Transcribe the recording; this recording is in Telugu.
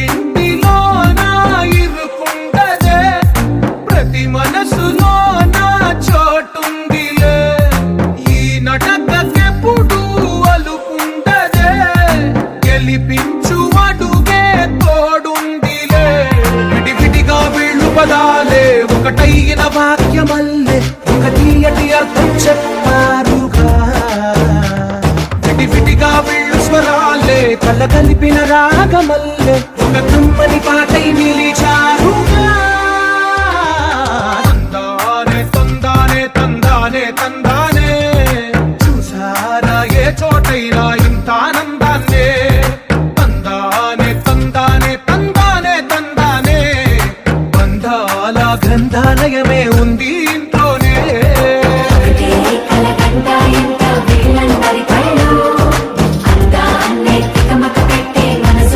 ఇంటిలోన ఇరుకుంటదే ప్రతి మనసులోన చోటుందిలే ఈ నటకెప్పుడు అలుకుంటదే గెలిపించు అడుగే తోడుందిలే విడివిడిగా వీళ్ళు పదాలే ఒకటైన వాక్యమల్లే ఒక తీయటి అర్థం చెప్పారుగా విడివిడిగా వీళ్ళు స్వరాలే కల కలిపిన రాగమల్లే ఒక కమ్మని పాటై నిలిచా